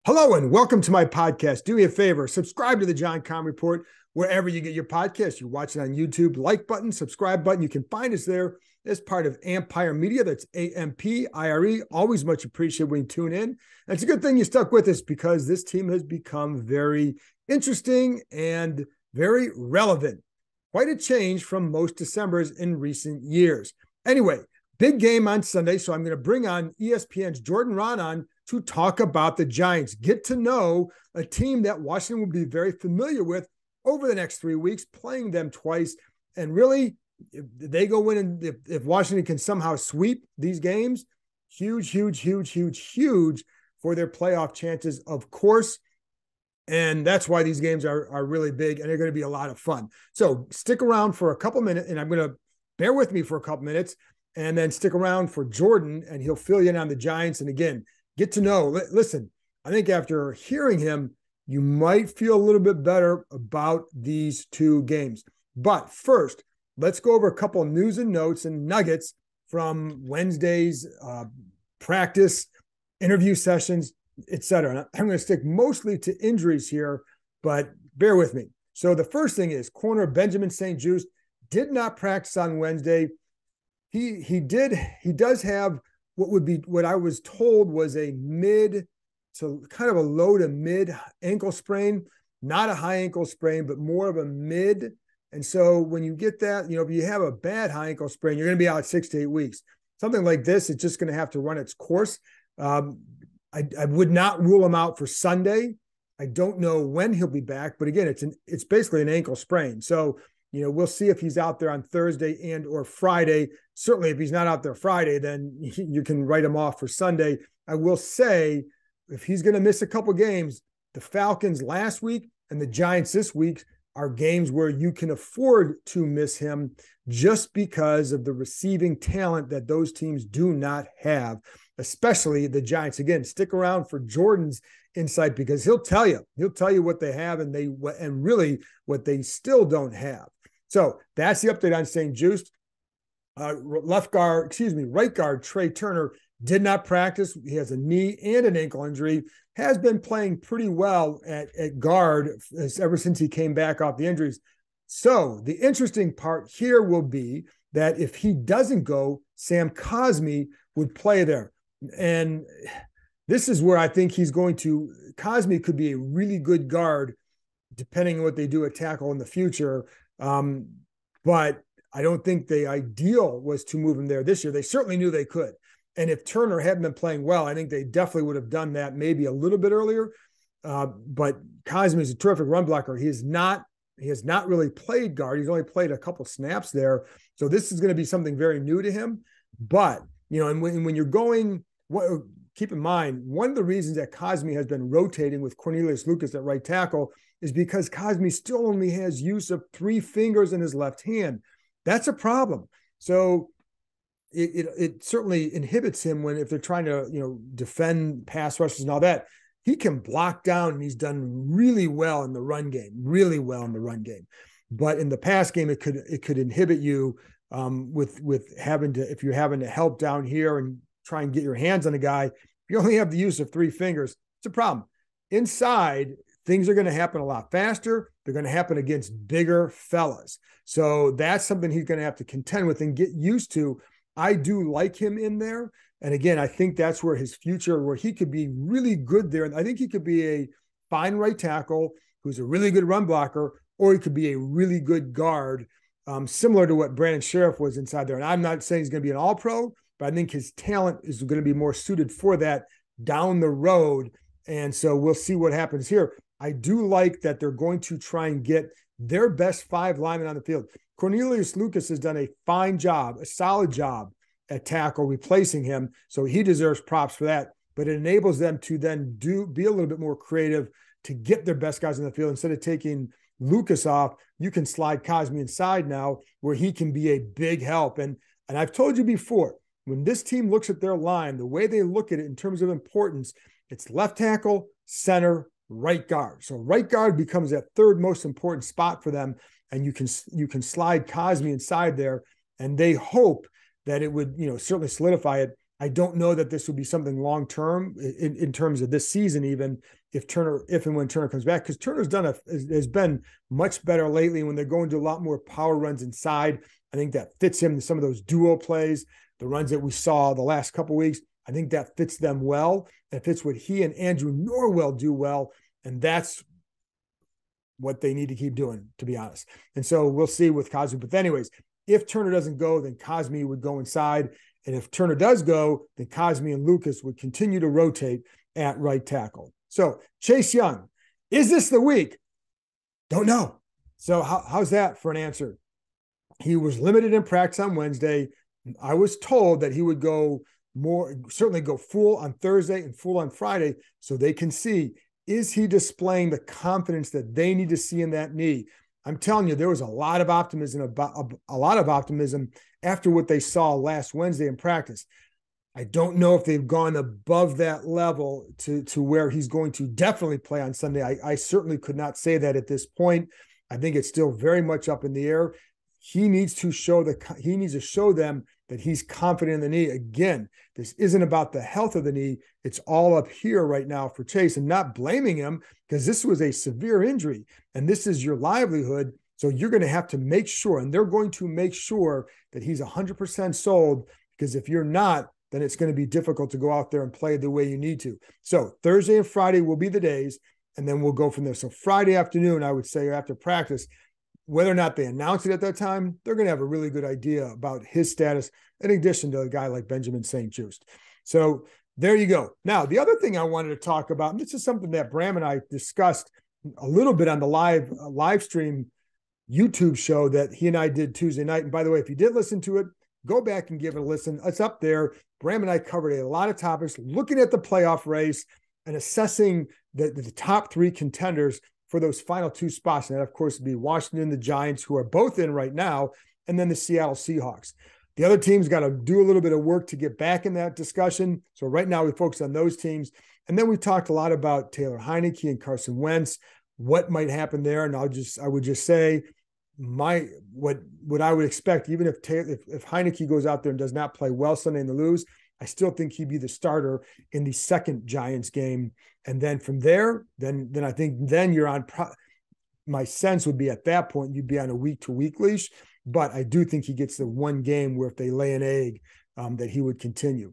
Hello and welcome to my podcast. Do me a favor, subscribe to the John Keim Report wherever you get your podcast. You watch it on YouTube, like button, subscribe button. You can find us there as part of Empire Media. That's AMPIRE. Always much appreciated when you tune in. And it's a good thing you stuck with us because this team has become very interesting and very relevant. Quite a change from most Decembers in recent years. Anyway, big game on Sunday, so I'm going to bring on ESPN's Jordan Raanan to talk about the Giants. Get to know a team that Washington will be very familiar with over the next 3 weeks, playing them twice. And really, if they go in and if Washington can somehow sweep these games, huge for their playoff chances, of course. And that's why these games are really big and they're going to be a lot of fun. So stick around for a couple minutes, and I'm going to bear with me for a couple minutes, and then stick around for Jordan, and he'll fill you in on the Giants. And again, get to know. Listen, I think after hearing him, you might feel a little bit better about these two games. But first, let's go over a couple of news and notes and nuggets from Wednesday's practice, interview sessions, etc. I'm going to stick mostly to injuries here, but bear with me. So the first thing is corner Benjamin St-Juste did not practice on Wednesday. He does have what I was told was a mid to kind of a low to mid ankle sprain, not a high ankle sprain, but more of a mid. And so when you get that, if you have a bad high ankle sprain, you're going to be out 6 to 8 weeks. Something like this, it's just going to have to run its course. I would not rule him out for Sunday. I don't know when he'll be back, but again, it's basically an ankle sprain. So we'll see if he's out there on Thursday and or Friday. Certainly, if he's not out there Friday, then you can write him off for Sunday. I will say, if he's going to miss a couple games, the Falcons last week and the Giants this week are games where you can afford to miss him just because of the receiving talent that those teams do not have, especially the Giants. Again, stick around for Jordan's insight because he'll tell you what they have and really what they still don't have. So that's the update on St-Juste. Right guard Trey Turner did not practice. He has a knee and an ankle injury, has been playing pretty well at guard ever since he came back off the injuries. So the interesting part here will be that if he doesn't go, Sam Cosmi would play there. And this is where I think Cosmi could be a really good guard, depending on what they do at tackle in the future. But I don't think the ideal was to move him there this year. They certainly knew they could. And if Turner hadn't been playing well, I think they definitely would have done that maybe a little bit earlier. But Cosmi is a terrific run blocker. He has not really played guard. He's only played a couple snaps there. So this is going to be something very new to him. But, and when you're going, keep in mind, one of the reasons that Cosmi has been rotating with Cornelius Lucas at right tackle is because Cosmi still only has use of 3 fingers in his left hand. That's a problem. So it certainly inhibits him if they're trying to, defend pass rushes and all that. He can block down, and he's done really well in the run game, But in the pass game, it could inhibit you with if you're having to help down here and try and get your hands on a guy. If you only have the use of 3 fingers, it's a problem. Inside, things are going to happen a lot faster. They're going to happen against bigger fellas. So that's something he's going to have to contend with and get used to. I do like him in there. And again, I think that's where his future, where he could be really good there. And I think he could be a fine right tackle who's a really good run blocker, or he could be a really good guard, similar to what Brandon Sheriff was inside there. And I'm not saying he's going to be an all-pro, but I think his talent is going to be more suited for that down the road. And so we'll see what happens here. I do like that they're going to try and get their best 5 linemen on the field. Cornelius Lucas has done a fine job, a solid job at tackle, replacing him. So he deserves props for that. But it enables them to then be a little bit more creative to get their best guys on the field. Instead of taking Lucas off, you can slide Cosmi inside now where he can be a big help. And I've told you before, when this team looks at their line, the way they look at it in terms of importance, it's left tackle, center, right guard. So right guard becomes that 3rd most important spot for them. And you can slide Cosmi inside there, and they hope that it would, certainly solidify it. I don't know that this will be something long-term in terms of this season, even if and when Turner comes back, because Turner's has been much better lately when they're going to a lot more power runs inside. I think that fits him, some of those duo plays, the runs that we saw the last couple of weeks. I think that fits them well. It fits what he and Andrew Norwell do well. And that's what they need to keep doing, to be honest. And so we'll see with Cosmi. But anyways, if Turner doesn't go, then Cosmi would go inside. And if Turner does go, then Cosmi and Lucas would continue to rotate at right tackle. So Chase Young, is this the week? Don't know. So how's that for an answer? He was limited in practice on Wednesday. I was told that he would go certainly go full on Thursday and full on Friday, so they can see, is he displaying the confidence that they need to see in that knee? I'm telling you, there was a lot of optimism after what they saw last Wednesday in practice. I don't know if they've gone above that level to where he's going to definitely play on Sunday. I certainly could not say that at this point. I think it's still very much up in the air. He needs to show them that he's confident in the knee. Again, this isn't about the health of the knee. It's all up here right now for Chase, and not blaming him, because this was a severe injury and this is your livelihood. So you're going to have to make sure, and they're going to make sure that he's 100% sold, because if you're not, then it's going to be difficult to go out there and play the way you need to. So Thursday and Friday will be the days, and then we'll go from there. So Friday afternoon, I would say, after practice, whether or not they announce it at that time, they're going to have a really good idea about his status, in addition to a guy like Benjamin St. Juste. So there you go. Now, the other thing I wanted to talk about, and this is something that Bram and I discussed a little bit on the live stream YouTube show that he and I did Tuesday night. And by the way, if you did listen to it, go back and give it a listen. It's up there. Bram and I covered a lot of topics, looking at the playoff race and assessing the top three contenders for those final two spots. And that, of course, would be Washington, the Giants, who are both in right now, and then the Seattle Seahawks. The other teams got to do a little bit of work to get back in that discussion. So right now we focus on those teams. And then we talked a lot about Taylor Heineke and Carson Wentz, what might happen there. And I would just say what I would expect, even if Heineke goes out there and does not play well Sunday and they lose, I still think he'd be the starter in the second Giants game. And then from there, then I think then you're on my sense would be at that point, you'd be on a week-to-week leash. But I do think he gets the one game where if they lay an egg, that he would continue.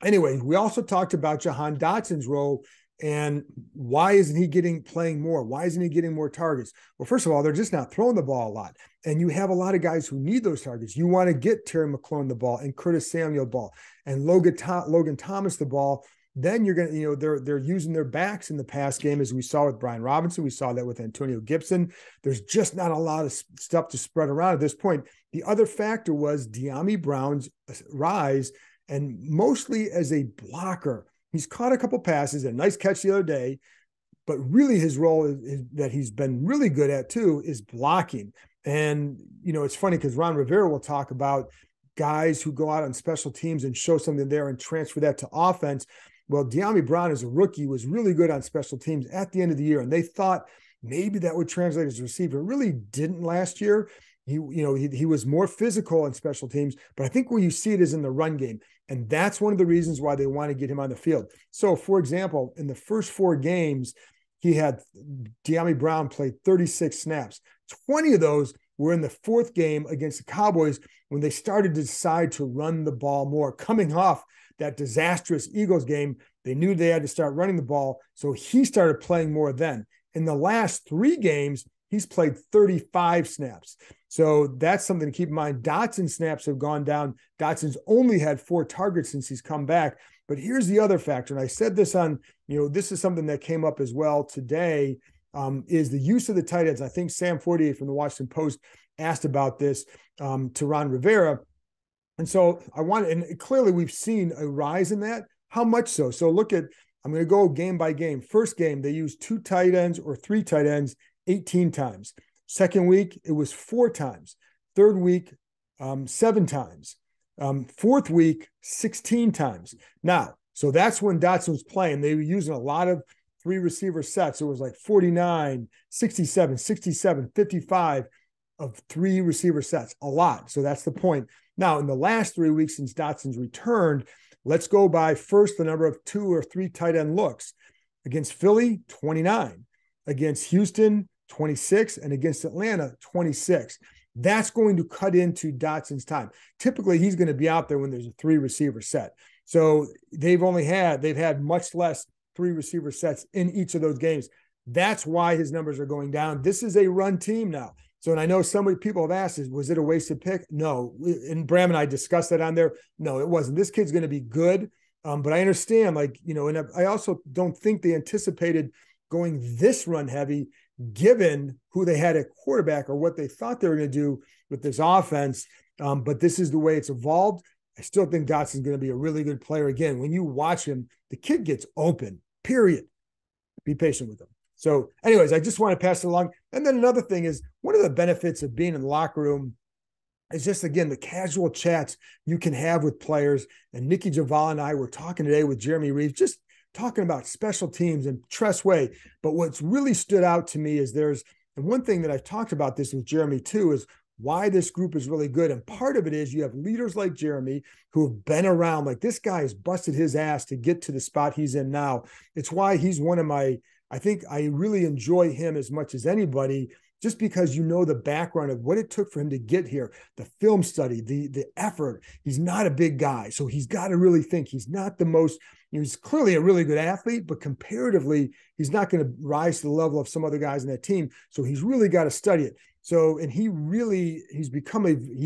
Anyway, we also talked about Jahan Dotson's role and why isn't he playing more? Why isn't he getting more targets? Well, first of all, they're just not throwing the ball a lot. And you have a lot of guys who need those targets. You want to get Terry McLaurin the ball and Curtis Samuel the ball and Logan Thomas the ball. Then you're going to, they're using their backs in the pass game, as we saw with Brian Robinson. We saw that with Antonio Gibson. There's just not a lot of stuff to spread around at this point. The other factor was De'Ami Brown's rise, and mostly as a blocker. He's caught a couple passes, a nice catch the other day, but really his role is that he's been really good at too is blocking. And, it's funny because Ron Rivera will talk about guys who go out on special teams and show something there and transfer that to offense. Well, De'Ami Brown as a rookie was really good on special teams at the end of the year, and they thought maybe that would translate as a receiver. It really didn't last year. He was more physical on special teams, but I think where you see it is in the run game. And that's one of the reasons why they want to get him on the field. So, for example, in the first 4 games, De'Ami Brown played 36 snaps. 20 of those were in the 4th game against the Cowboys when they started to decide to run the ball more. Coming off that disastrous Eagles game, they knew they had to start running the ball. So he started playing more then. In the last 3 games, he's played 35 snaps. So that's something to keep in mind. Dotson's snaps have gone down. Dotson's only had 4 targets since he's come back. But here's the other factor. And I said this on, this is something that came up as well today, is the use of the tight ends. I think Sam Fortier from the Washington Post asked about this to Ron Rivera. And so and clearly we've seen a rise in that. How much so? So I'm going to go game by game. First game, they used 2 tight ends or 3 tight ends 18 times. Second week, it was 4 times. Third week, 7 times. Fourth week, 16 times. Now, so that's when Dotson was playing. They were using a lot of 3 receiver sets. It was like 49, 67, 67, 55 of 3 receiver sets, a lot. So that's the point. Now, in the last 3 weeks since Dotson's returned, Let's go by first the number of 2 or 3 tight end looks. Against Philly, 29. Against Houston, 26. And against Atlanta, 26. That's going to cut into Dotson's time. Typically, he's going to be out there when there's a 3 receiver set. So they've had much less 3 receiver sets in each of those games. That's why his numbers are going down. This is a run team now. So, and I know people have asked, was it a wasted pick? No. And Bram and I discussed that on there. No, it wasn't. This kid's going to be good. But I understand, and I also don't think they anticipated going this run heavy, given who they had at quarterback or what they thought they were going to do with this offense. But this is the way it's evolved. I still think Dotson's going to be a really good player. Again, when you watch him, the kid gets open, period. Be patient with him. So anyways, I just want to pass it along. And then another thing is, one of the benefits of being in the locker room is just, again, the casual chats you can have with players. And Nikki Javala and I were talking today with Jeremy Reeves, just talking about special teams and Tress Way. But what's really stood out to me is and one thing that I've talked about this with Jeremy too, is why this group is really good. And part of it is you have leaders like Jeremy who have been around. Like, this guy has busted his ass to get to the spot he's in now. It's why he's one of I think I really enjoy him as much as anybody, just because you know the background of what it took for him to get here, the film study, the effort. He's not a big guy, so he's got to really think. He's not the most, he's clearly a really good athlete, but comparatively, he's not going to rise to the level of some other guys in that team. So he's really got to study it. So, and he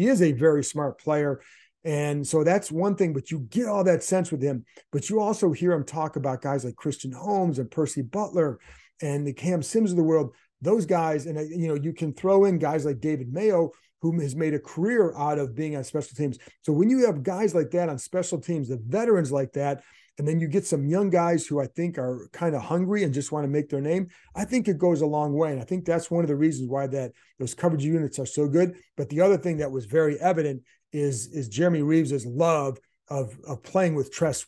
is a very smart player. And so that's one thing, but you get all that sense with him. But you also hear him talk about guys like Christian Holmes and Percy Butler and the Cam Sims of the world, those guys. And, you can throw in guys like David Mayo, who has made a career out of being on special teams. So when you have guys like that on special teams, the veterans like that, and then you get some young guys who I think are kind of hungry and just want to make their name, I think it goes a long way. And I think that's one of the reasons why those coverage units are so good. But the other thing that was very evident is Jeremy Reeves's love of playing with Tress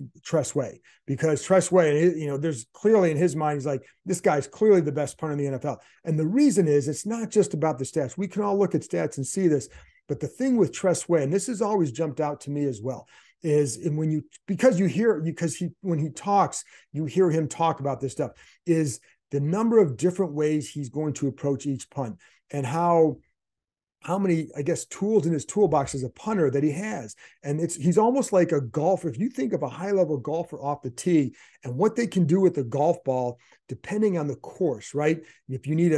Way, because Tress Way, there's clearly in his mind, he's like, this guy's clearly the best punter in the NFL. And the reason is, it's not just about the stats. We can all look at stats and see this, but the thing with Tress Way, and this has always jumped out to me as well, is when he talks, you hear him talk about this stuff, is the number of different ways he's going to approach each punt, and how many, I guess, tools in his toolbox as a punter that he has. And he's almost like a golfer. If you think of a high-level golfer off the tee and what they can do with the golf ball, depending on the course, right? If you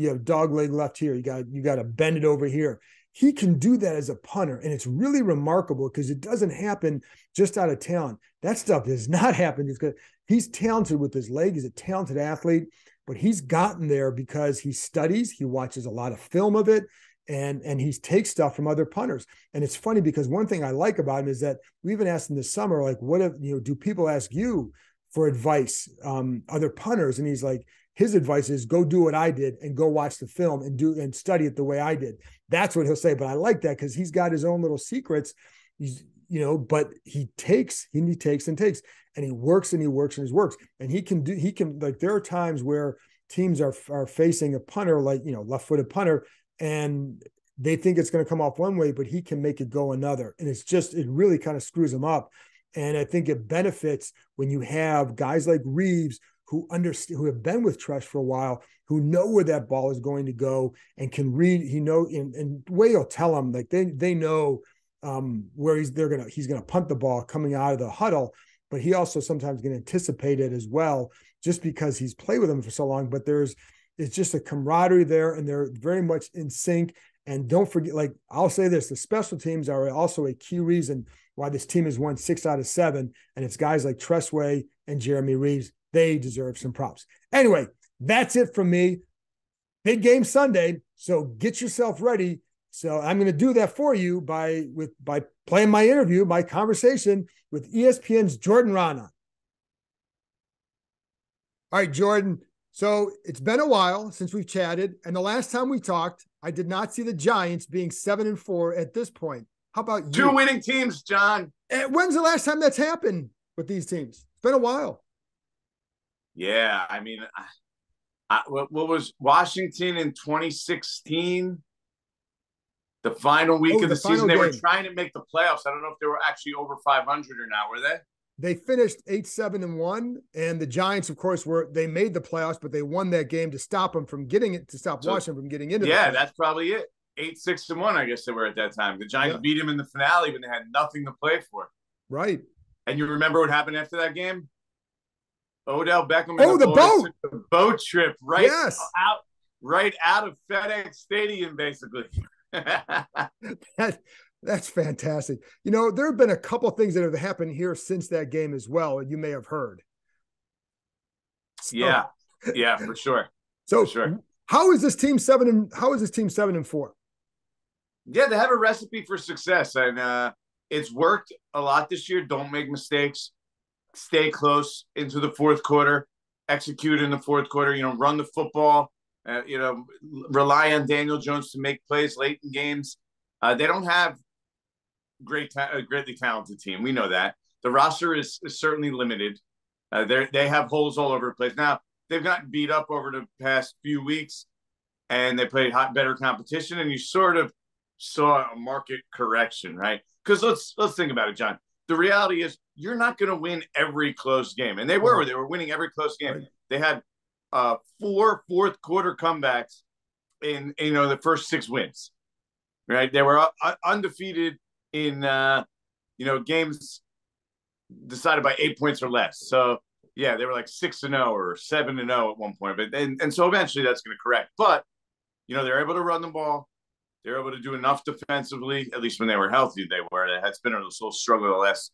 have dog leg left here, you got to bend it over here. He can do that as a punter. And it's really remarkable, because it doesn't happen just out of talent. That stuff does not happen just because he's talented with his leg. He's a talented athlete. But he's gotten there because he studies, he watches a lot of film of it, and he takes stuff from other punters. And it's funny, because one thing I like about him is that we even asked him this summer, like, do people ask you for advice, other punters? And he's like, his advice is go do what I did and go watch the film and study it the way I did. That's what he'll say. But I like that, because he's got his own little secrets. But he takes and takes, and he works and he works and he works. And he can there are times where teams are facing a punter, left-footed punter, and they think it's going to come off one way, but he can make it go another. And it really kind of screws him up. And I think it benefits when you have guys like Reeves who have been with Tress for a while, who know where that ball is going to go and can read. And Way will tell them, like, they know where he's going to punt the ball coming out of the huddle, but he also sometimes can anticipate it as well, just because he's played with him for so long. But it's just a camaraderie there, and they're very much in sync. And don't forget, like, I'll say this, the special teams are also a key reason why this team has won 6 out of 7. And it's guys like Tress Way and Jeremy Reeves. They deserve some props. Anyway, that's it from me. Big game Sunday, so get yourself ready. So I'm going to do that for you by playing my conversation with ESPN's Jordan Raanan. All right, Jordan. So it's been a while since we've chatted, and the last time we talked, I did not see the Giants being 7-4 at this point. How about you? 2 winning teams, John. When's the last time that's happened with these teams? It's been a while. Yeah, I mean, what was Washington in 2016? The final week of the the season, they game. were trying to make the playoffs. I don't know if they were actually over 500 or not. Were they? They finished 8-7-1, and the Giants, of course, they made the playoffs, but they won that game to stop them from getting it, to stop Washington from getting into the playoffs. That's probably it. 8-6-1, I guess they were at that time. The Giants beat him in the finale when they had nothing to play for. Right. And you remember what happened after that game? Odell Beckham. The boat trip right out of FedEx Stadium, basically. That's fantastic. There have been a couple of things that have happened here since that game as well, and you may have heard. So, yeah, for sure. So, for sure. How is this team 7-4? Yeah, they have a recipe for success, and it's worked a lot this year. Don't make mistakes. Stay close into the fourth quarter. Execute in the fourth quarter. Run the football. Rely on Daniel Jones to make plays late in games. They don't have a greatly talented team. We know that. The roster is certainly limited. They have holes all over the place. Now, they've gotten beat up over the past few weeks, and they played better competition, and you sort of saw a market correction, right? Because let's think about it, John. The reality is you're not going to win every close game, and they were winning every close game. Right. They had 4 fourth quarter comebacks in the first 6 wins, right? They were undefeated in games decided by 8 points or less. So yeah, they were like 6-0 or 7-0 at one point, but and so eventually that's going to correct. But they're able to run the ball. They're able to do enough defensively, at least when they were healthy. They were. It's been a little struggle the last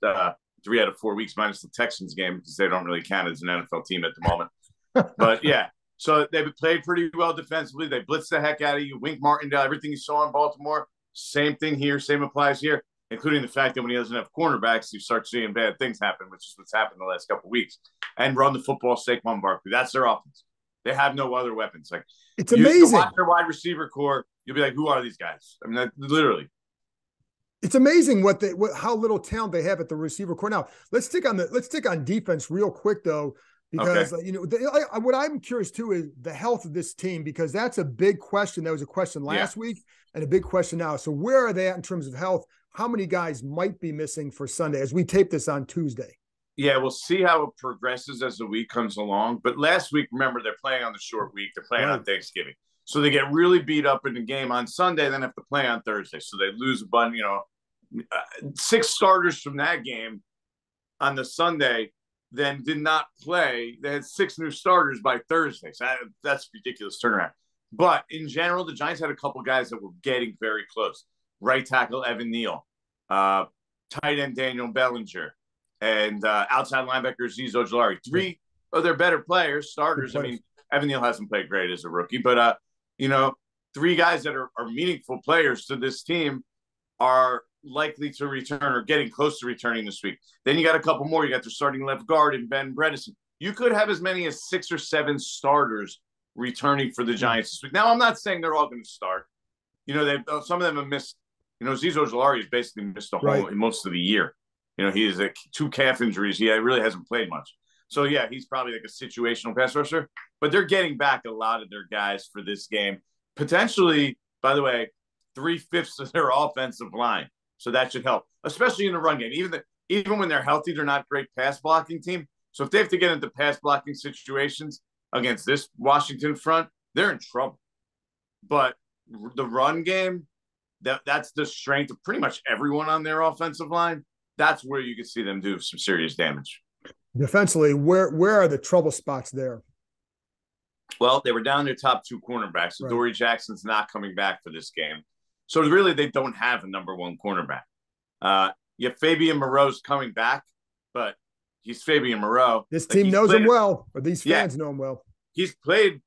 3 out of 4 weeks, minus the Texans game, because they don't really count as an NFL team at the moment. But yeah, so they've played pretty well defensively. They blitzed the heck out of you. Wink Martindale, everything you saw in Baltimore, same thing here, same applies here, including the fact that when he doesn't have cornerbacks, you start seeing bad things happen, which is what's happened the last couple of weeks. And run the football, Saquon Barkley. That's their offense. They have no other weapons. Like, it's amazing. You watch their wide receiver core, you'll be like, who are these guys? I mean, literally. It's amazing how little talent they have at the receiver core. Now, let's stick on defense real quick though, because what I'm curious too is the health of this team, because that's a big question. That was a question last week and a big question now. So where are they at in terms of health? How many guys might be missing for Sunday as we tape this on Tuesday? Yeah, we'll see how it progresses as the week comes along. But last week, remember, they're playing on the short week. They're playing on Thanksgiving. So they get really beat up in the game on Sunday, then have to play on Thursday. So they lose a bunch, 6 starters from that game on the Sunday then did not play. They had 6 new starters by Thursday. So that's a ridiculous turnaround. But in general, the Giants had a couple guys that were getting very close. Right tackle Evan Neal, tight end Daniel Bellinger, and outside linebacker Azeez Ojulari. 3 of their better players, starters. I mean, Evan Neal hasn't played great as a rookie, but 3 guys that are meaningful players to this team are likely to return or getting close to returning this week. Then you got a couple more. You got their starting left guard and Ben Bredesen. You could have as many as 6 or 7 starters returning for the Giants this week. Now, I'm not saying they're all going to start. Some of them have missed. Azeez Ojulari has basically missed most of the year. He has 2 calf injuries. He really hasn't played much. So, yeah, he's probably like a situational pass rusher. But they're getting back a lot of their guys for this game. Potentially, by the way, 3/5 of their offensive line. So that should help, especially in the run game. Even when they're healthy, they're not a great pass blocking team. So if they have to get into pass blocking situations against this Washington front, they're in trouble. But the run game, that's the strength of pretty much everyone on their offensive line. That's where you can see them do some serious damage. Defensively, where are the trouble spots there? Well, they were down their top 2 cornerbacks. So Dory Jackson's not coming back for this game. So really, they don't have a number 1 cornerback. Fabian Moreau's coming back, but he's Fabian Moreau. This team knows him well, or these fans know him well. He's played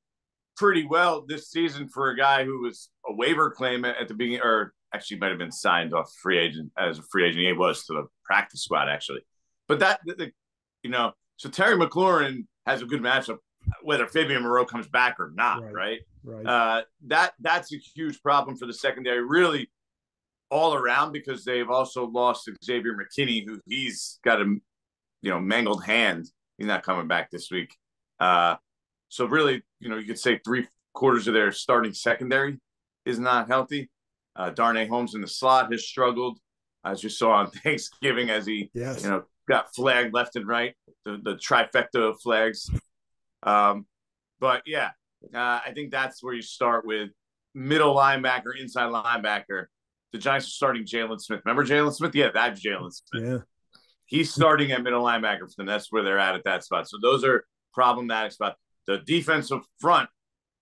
pretty well this season for a guy who was a waiver claim at the beginning, or actually might have been signed off as a free agent. He was to the practice squad, actually. But so Terry McLaurin has a good matchup, whether Fabian Moreau comes back or not, right? That's a huge problem for the secondary, really all around, because they've also lost Xavier McKinney, who he's got a mangled hand. He's not coming back this week. So really, you could say 3/4 of their starting secondary is not healthy. Darnay Holmes in the slot has struggled, as you saw on Thanksgiving, as he Yes. got flagged left and right, the trifecta of flags. But yeah, I think that's where you start with middle linebacker, inside linebacker. The Giants are starting Jalen Smith. Remember Jalen Smith? Yeah, that's Jalen Smith. Yeah. He's starting at middle linebacker for them. That's where they're at that spot. So those are problematic spots. The defensive front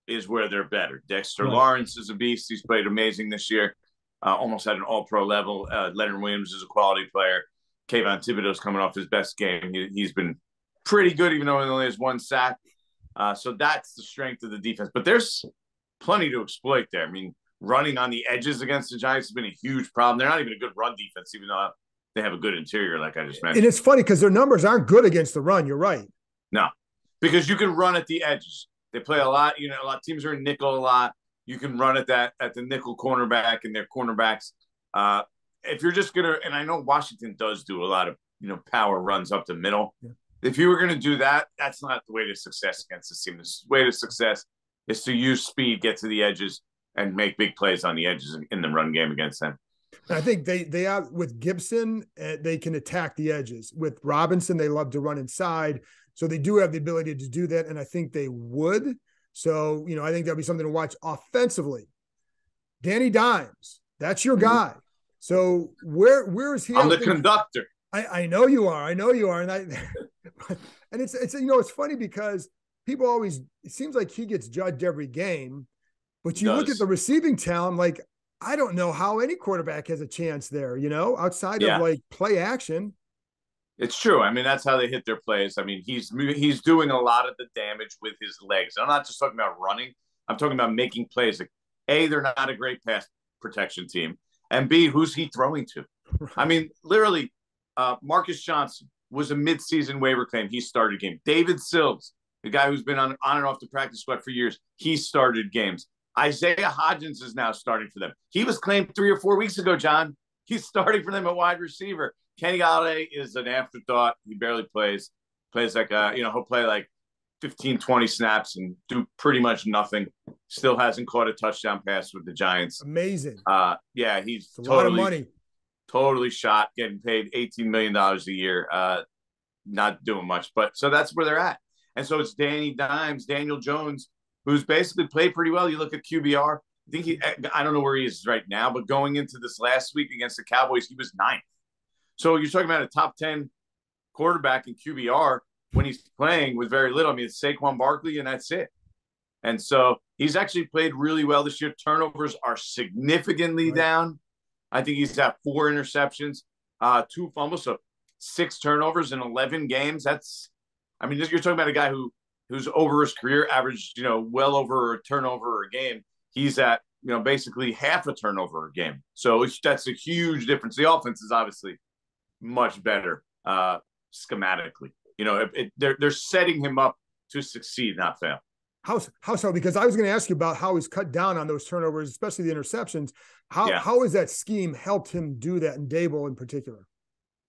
is where they're better. Dexter Lawrence is a beast. He's played amazing this year. Almost at an all-pro level. Leonard Williams is a quality player. Kayvon Thibodeau's coming off his best game. He's been pretty good, even though he only has one sack. So that's the strength of the defense. But there's plenty to exploit there. I mean, running on the edges against the Giants has been a huge problem. They're not even a good run defense, even though they have a good interior, like I just mentioned. And it's funny because their numbers aren't good against the run. You're right. No, because you can run at the edges. They play a lot. A lot of teams are in nickel a lot. You can run at the nickel cornerback and their cornerbacks. If you're just gonna, and I know Washington does do a lot of power runs up the middle. Yeah. If you were gonna do that, that's not the way to success against this team. The way to success is to use speed, get to the edges, and make big plays on the edges in the run game against them. I think they have with Gibson, they can attack the edges. With Robinson, they love to run inside. So they do have the ability to do that, and I think they would. So, I think that'll be something to watch offensively. Danny Dimes, that's your guy. So where is he? I'm the conductor. I know you are. And and it's funny because people always, it seems like he gets judged every game, but you look at the receiving talent, like, I don't know how any quarterback has a chance there, outside of like play action. It's true. I mean, that's how they hit their plays. I mean, he's doing a lot of the damage with his legs. I'm not just talking about running. I'm talking about making plays. Like, A, they're not a great pass protection team. And B, who's he throwing to? Right. I mean, literally, Marcus Johnson was a midseason waiver claim. He started game. David Sills, the guy who's been on and off the practice squad for years, he started games. Isaiah Hodgins is now starting for them. He was claimed 3 or 4 weeks ago, John. He's starting for them at wide receiver. Kenny Golladay is an afterthought. He barely plays. Plays like, he'll play like 15, 20 snaps and do pretty much nothing. Still hasn't caught a touchdown pass with the Giants. Amazing. Yeah, he's a lot of money. Totally shot, getting paid $18 million a year. Not doing much. But so that's where they're at. And so it's Danny Dimes, Daniel Jones, who's basically played pretty well. You look at QBR. I don't know where he is right now, but going into this last week against the Cowboys, he was 9th. So you're talking about a top 10 quarterback in QBR when he's playing with very little. I mean, it's Saquon Barkley, and that's it. And so he's actually played really well this year. Turnovers are significantly down. I think he's got 4 interceptions, 2 fumbles, so 6 turnovers in 11 games. You're talking about a guy who's over his career averaged, well over a turnover a game. He's at, basically half a turnover a game. So that's a huge difference. The offense is obviously much better schematically. They're setting him up to succeed, not fail. How so? Because I was going to ask you about how he's cut down on those turnovers, especially the interceptions. How has that scheme helped him do that, in Dable in particular?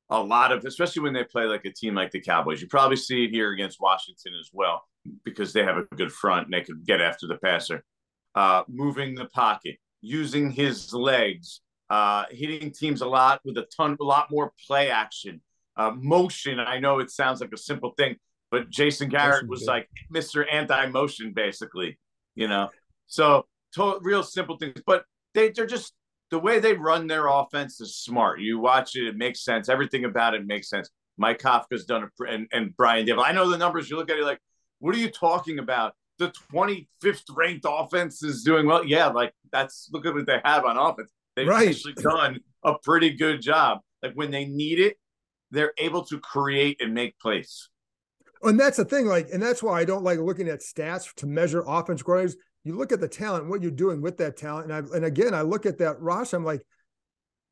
A lot of, especially when they play like a team like the Cowboys. You probably see it here against Washington as well, because they have a good front and they can get after the passer. Moving the pocket, using his legs, hitting teams a lot with a lot more play action. Motion, I know it sounds like a simple thing, but Jason Garrett was like Mr. Anti-Motion, basically, So real simple things, but they're just, the way they run their offense is smart. You watch it, it makes sense. Everything about it makes sense. Mike Kafka's done it, and Brian Dable. I know the numbers. You look at it like, what are you talking about? The 25th ranked offense is doing well. Yeah, like look at what they have on offense. They've actually done a pretty good job. Like when they need it, they're able to create and make plays. And that's the thing, and that's why I don't like looking at stats to measure offense growers. You look at the talent, what you're doing with that talent. And again, I look at that roster, I'm like,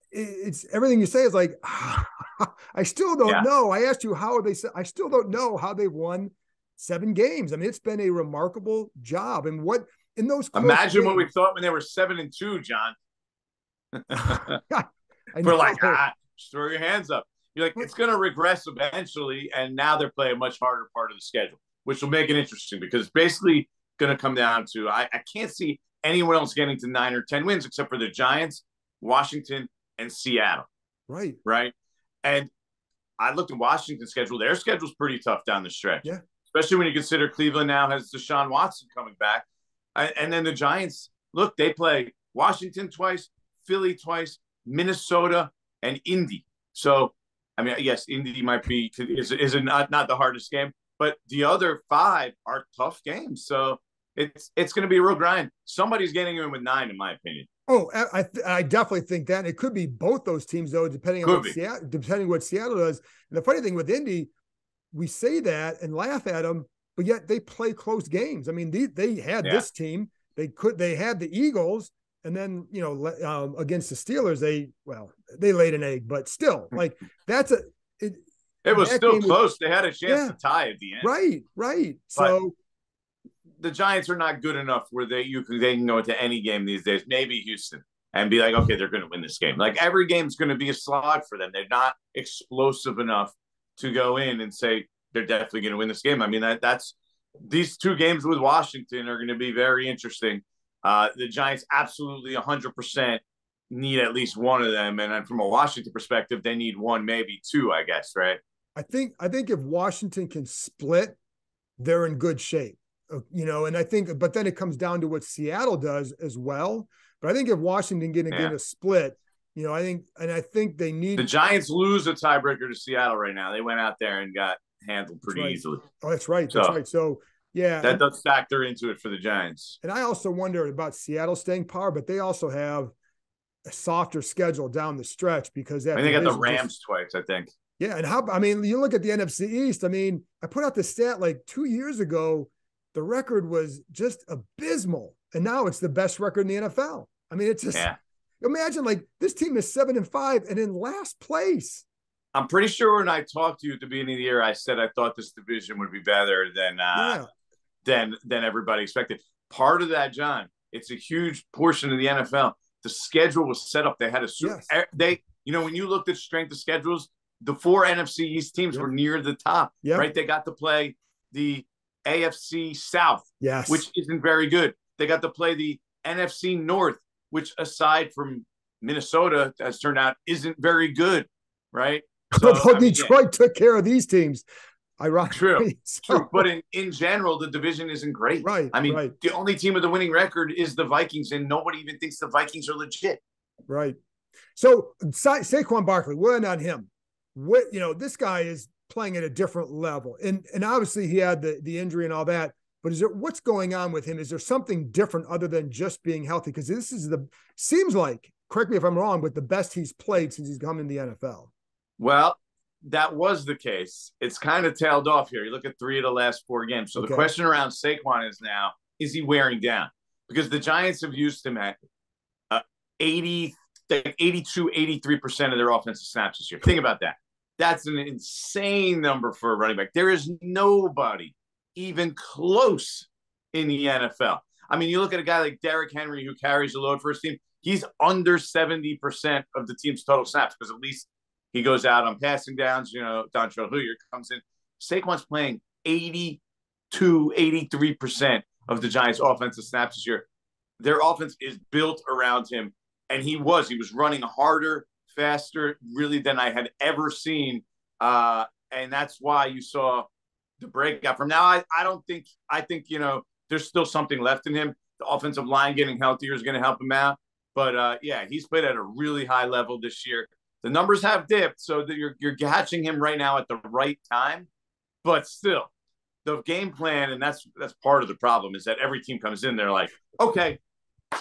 it's everything you say is like, I still don't know. I asked you I still don't know how they won 7 games. I mean, it's been a remarkable job. And what in those imagine what we thought when they were 7-2, John. We're like, just throw your hands up. You're like, it's going to regress eventually, and now they're playing a much harder part of the schedule, which will make it interesting because it's basically going to come down to I can't see anyone else getting to 9 or 10 wins except for the Giants, Washington, and Seattle. Right. Right. And I looked at Washington's schedule. Their schedule's pretty tough down the stretch. Yeah. Especially when you consider Cleveland now has Deshaun Watson coming back. And then the Giants, look, they play Washington twice, Philly twice, Minnesota, and Indy. So, I mean, yes, Indy might be is not the hardest game, but the other 5 are tough games. So it's going to be a real grind. Somebody's getting in with 9, in my opinion. Oh, I definitely think that. And it could be both those teams, though, depending on what Seattle does. And the funny thing with Indy, we say that and laugh at them, but yet they play close games. I mean, they had this team. They had the Eagles, and then against the Steelers, they laid an egg, but still, like that's it was still close. They had a chance to tie at the end. Right. But so the Giants are not good enough where they can go into any game these days. Maybe Houston and be like, okay, they're going to win this game. Like every game's going to be a slog for them. They're not explosive enough to go in and say they're definitely going to win this game. I mean, that's these 2 games with Washington are going to be very interesting. The Giants absolutely 100% need at least one of them. And then from a Washington perspective, they need 1, maybe 2, I guess, right? I think if Washington can split, they're in good shape, and I think, but then it comes down to what Seattle does as well. But I think if Washington get a split, I think they need. The Giants lose a tiebreaker to Seattle right now. They went out there and got handled pretty easily. Oh, that's right. That's right. So, yeah. That does factor into it for the Giants. And I also wonder about Seattle staying power, but they also have a softer schedule down the stretch because they got the Rams twice, I think. Yeah. And you look at the NFC East. I mean, I put out the stat like 2 years ago, the record was just abysmal. And now it's the best record in the NFL. I mean, it's just imagine like this team is 7-5 and in last place. I'm pretty sure when I talked to you at the beginning of the year, I said I thought this division would be better than everybody expected. Part of that, John, it's a huge portion of the NFL. The schedule was set up. They had when you looked at strength of schedules, the 4 NFC East teams were near the top, right? They got to play the AFC South, which isn't very good. They got to play the NFC North, which aside from Minnesota, as turned out, isn't very good, right? So, Detroit took care of these teams. Ironically. True. But in general, the division isn't great. Right. I mean, the only team with a winning record is the Vikings, and nobody even thinks the Vikings are legit. Right. So Saquon Barkley, we're in on him. This guy is playing at a different level. And obviously he had the injury and all that. But what's going on with him? Is there something different other than just being healthy? Because this is seems like, correct me if I'm wrong, but the best he's played since he's come in the NFL. Well, that was the case. It's kind of tailed off here. You look at 3 of the last 4 games. So the question around Saquon is now, is he wearing down? Because the Giants have used him at 82, 83% of their offensive snaps this year. Think about that. That's an insane number for a running back. There is nobody even close in the NFL. I mean, you look at a guy like Derrick Henry who carries the load for his team. He's under 70% of the team's total snaps because at least he goes out on passing downs. Dontrell Hilliard comes in. Saquon's playing 82, 83% of the Giants' offensive snaps this year. Their offense is built around him, and he was running harder, faster, really than I had ever seen, and that's why you saw the breakout from now. I think there's still something left in him. The offensive line getting healthier is going to help him out, but he's played at a really high level this year. The numbers have dipped, so that you're catching him right now at the right time. But still, the game plan, and that's part of the problem, is that every team comes in, they're like, okay,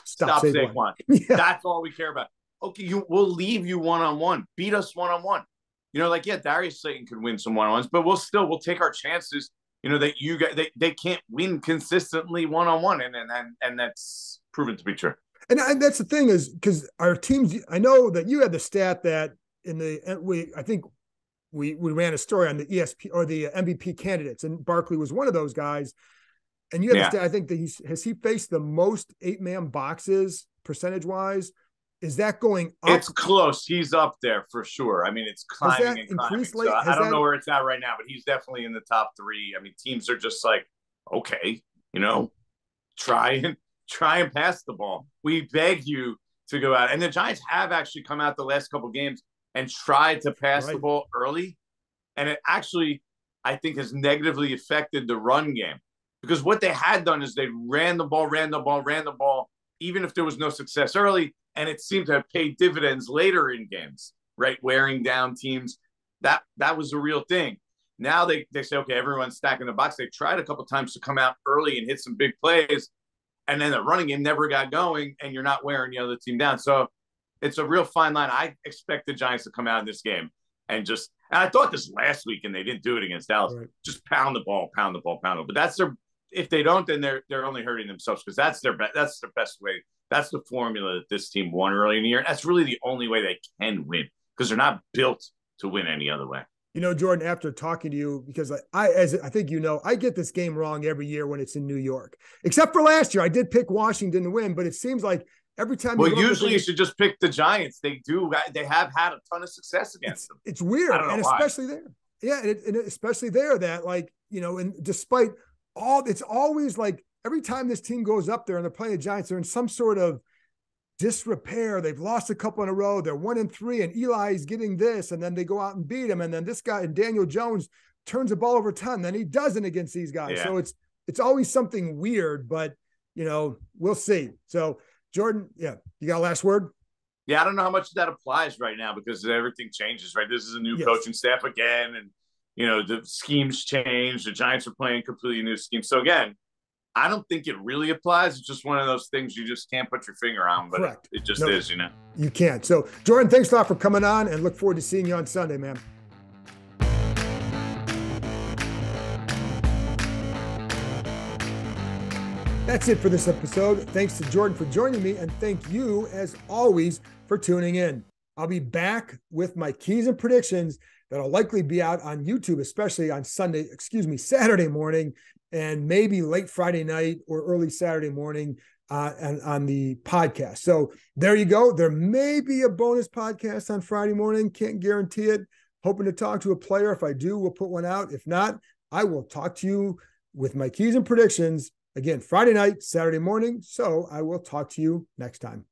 stop Saquon. That's all we care about. Okay, we'll leave you one-on-one. Beat us one-on-one. Darius Slayton could win some one-on-ones, but we'll take our chances. That they can't win consistently one-on-one, and that's proven to be true. And that's the thing is because our teams, I know that you had the stat that I think we ran a story on the ESPN or the MVP candidates, and Barkley was one of those guys. And you had the stat, I think that has he faced the most 8-man boxes percentage-wise? Is that going up? It's close. He's up there for sure. I mean, it's climbing and climbing. So I don't know where it's at right now, but he's definitely in the top 3. I mean, teams are just like, okay, try try and pass the ball. We beg you to go out. And the Giants have actually come out the last couple of games and tried to pass the ball early. And it actually, I think, has negatively affected the run game. Because what they had done is they ran the ball, even if there was no success early. And it seemed to have paid dividends later in games, right? Wearing down teams. That was a real thing. Now they say, okay, everyone's stacking the box. They tried a couple of times to come out early and hit some big plays. And then the running game never got going, and you're not wearing the other team down. So it's a real fine line. I expect the Giants to come out in this game and I thought this last week, and they didn't do it against Dallas. Right. Just pound the ball. But that's if they don't, then they're only hurting themselves, because that's their best way. That's the formula that this team won early in the year. That's really the only way they can win, because they're not built to win any other way. You know, Jordan, after talking to you, because as I think you know, I get this game wrong every year when it's in New York, except for last year. I did pick Washington to win, but it seems like every time. Well, usually you should just pick the Giants. They have had a ton of success against them. It's weird, and especially there. Yeah, and especially there, that, like, you know, and despite all, it's always like every time this team goes up there and they're playing the Giants, they're in some sort of disrepair. They've lost a couple in a row. They're 1-3, and Eli's getting this, and then they go out and beat him, and then this guy and Daniel Jones turns the ball over a ton. Then he doesn't against these guys. Yeah. So it's always something weird, but, you know, we'll see. So Jordan, yeah, you got a last word? Yeah, I don't know how much that applies right now, because everything changes, right? This is a new coaching staff again, and, you know, the schemes change. The Giants are playing completely new schemes. So again, I don't think it really applies. It's just one of those things you just can't put your finger on, but Correct. It just is, you know. You can't. So, Jordan, thanks a lot for coming on, and look forward to seeing you on Sunday, man. That's it for this episode. Thanks to Jordan for joining me, and thank you, as always, for tuning in. I'll be back with my keys and predictions that'll likely be out on YouTube, especially on Saturday morning, and maybe late Friday night or early Saturday morning on the podcast. So there you go. There may be a bonus podcast on Friday morning. Can't guarantee it. Hoping to talk to a player. If I do, we'll put one out. If not, I will talk to you with my keys and predictions again Friday night, Saturday morning. So I will talk to you next time.